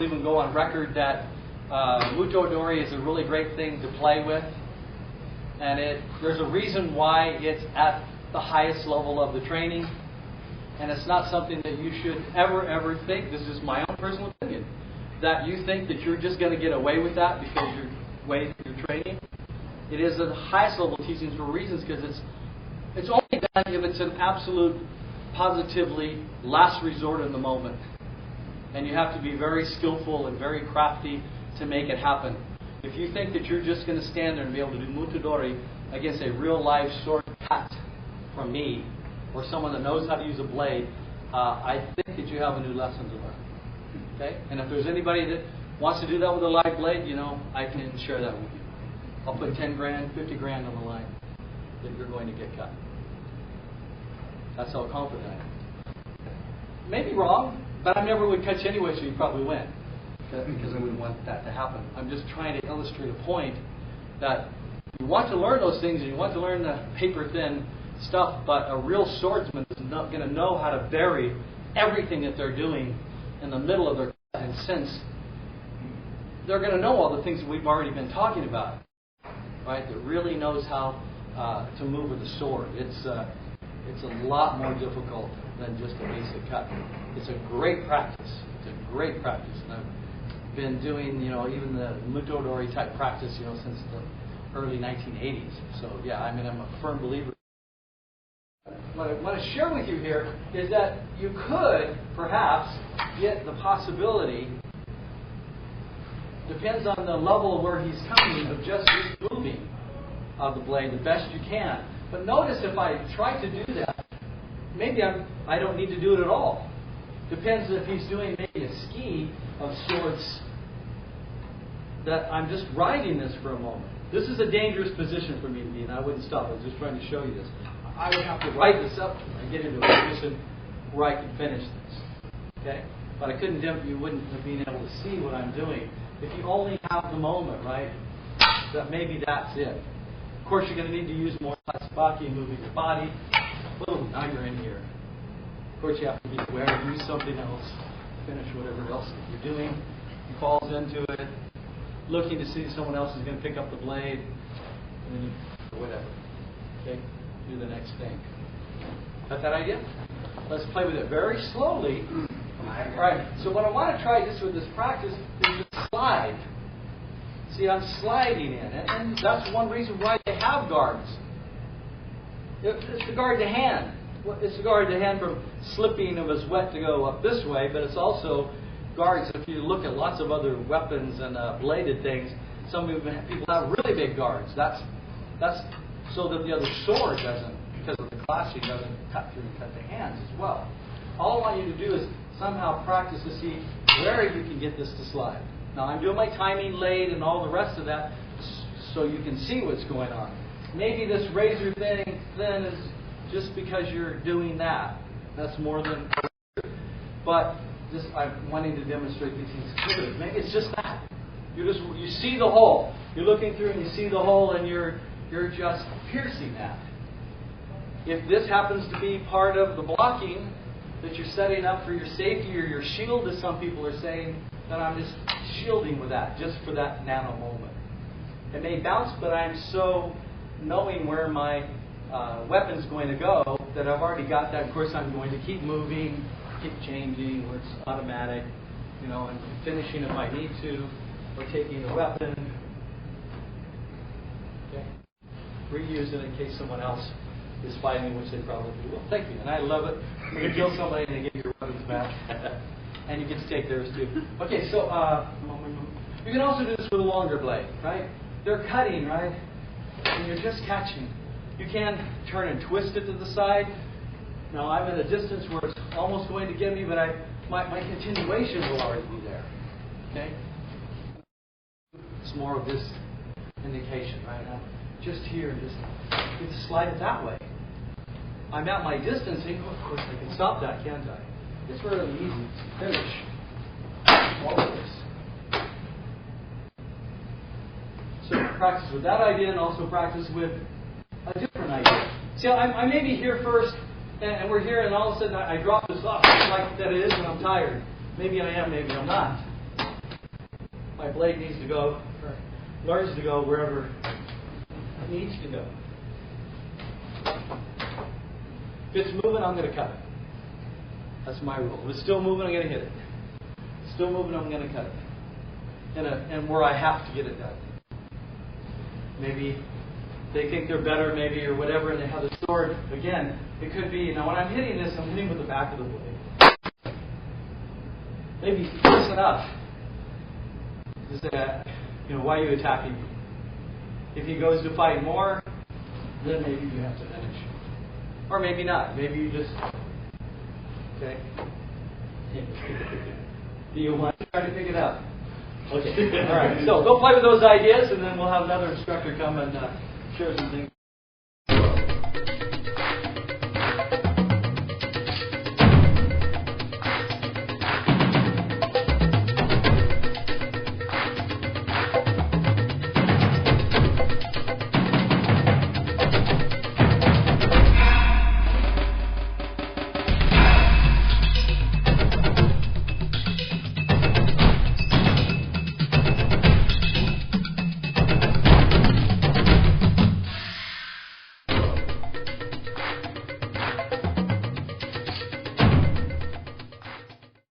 even go on record that Mutodori is a really great thing to play with. And there's a reason why it's at the highest level of the training. And it's not something that you should ever think, this is my own personal opinion, that you think that you're just going to get away with that because you're way through your training. It is the highest level of teachings for reasons, because it's only done if it's an absolute, positively last resort in the moment. And you have to be very skillful and very crafty to make it happen. If you think that you're just going to stand there and be able to do Mutodori against a real live sword cut from me, or someone that knows how to use a blade, I think that you have a new lesson to learn. Okay? And if there's anybody that wants to do that with a live blade, I can share that with you. I'll put 10 grand, 50 grand on the line that you're going to get cut. That's how confident I am. Maybe wrong, but I never would catch anyway, so you probably win. Because I wouldn't want that to happen. I'm just trying to illustrate a point that you want to learn those things, and you want to learn the paper-thin stuff, but a real swordsman is not going to know how to bury everything that they're doing in the middle of their cut. And since they're going to know all the things that we've already been talking about, right? That really knows how to move with a sword. It's a lot more difficult than just a basic cut. It's a great practice. It's a great practice. And I've been doing, even the Mutodori type practice, since the early 1980s. So yeah, I'm a firm believer. What I want to share with you here is that you could perhaps get the possibility, depends on the level of where he's coming, of just moving of the blade the best you can. But notice if I try to do that, maybe I don't need to do it at all. Depends if he's doing maybe a ski of sorts, that I'm just riding this for a moment. This is a dangerous position for me to be in. I wouldn't stop. I was just trying to show you this. I would have to ride this up and get into a position where I can finish this. Okay? But I couldn't do it. You wouldn't have been able to see what I'm doing. If you only have the moment, right, that maybe that's it. Of course, you're going to need to use more Tatsubaki, moving your body. Boom, now you're in here. Of course, you have to be aware to do something else, finish whatever else that you're doing. He falls into it, looking to see if someone else is going to pick up the blade, and then whatever. Okay? Do the next thing. Got that idea? Let's play with it very slowly. All right. So what I want to try just with this practice is just slide. See, I'm sliding in, and that's one reason why they have guards. It's to guard the hand. It's to guard the hand from slipping of a sweat to go up this way, but it's also guards. If you look at lots of other weapons and bladed things, some people have really big guards. That's so that the other sword doesn't, because of the clashing, doesn't cut through and cut the hands as well. All I want you to do is somehow practice to see where you can get this to slide. Now I'm doing my timing late and all the rest of that so you can see what's going on. Maybe this razor thin is just because you're doing that. That's more than... But just I'm wanting to demonstrate these things clearly. Maybe it's just that. You see the hole. You're looking through and you see the hole and you're just piercing that. If this happens to be part of the blocking that you're setting up for your safety or your shield, as some people are saying, then I'm just shielding with that, just for that nano moment. It may bounce, but I'm so knowing where my weapon's going to go that I've already got that. Of course, I'm going to keep moving, keep changing where it's automatic, and finishing if I need to, or taking the weapon. Okay. Reuse it in case someone else is fighting, which they probably will. Thank you. And I love it. When you kill somebody and they give you your weapons back. And you get to take theirs too. Okay, so you can also do this with a longer blade, right? They're cutting, right? And you're just catching. You can turn and twist it to the side. Now I'm at a distance where it's almost going to get me, but my continuation will already be there. Okay? It's more of this indication, right? I'm just here, just get to slide it that way. I'm at my distance, and of course I can stop that, can't I? It's really easy to finish all of this. So practice with that idea and also practice with a different idea. See, I may be here first, and we're here, and all of a sudden I drop this off like that it is when I'm tired. Maybe I am, maybe I'm not. my blade needs to go, or learns to go wherever it needs to go. If it's moving, I'm going to cut it. That's my rule. If it's still moving, I'm going to hit it. Still moving, I'm going to cut it. And where I have to get it done. Maybe they think they're better, maybe, or whatever, and they have the sword. Again, it could be, when I'm hitting this, I'm hitting with the back of the blade. Maybe close enough to say, why are you attacking me? If he goes to fight more, then maybe you have to finish. Or maybe not. Maybe you just, okay. Do you want to try to pick it up? Okay. All right. So go play with those ideas, and then we'll have another instructor come and share some things.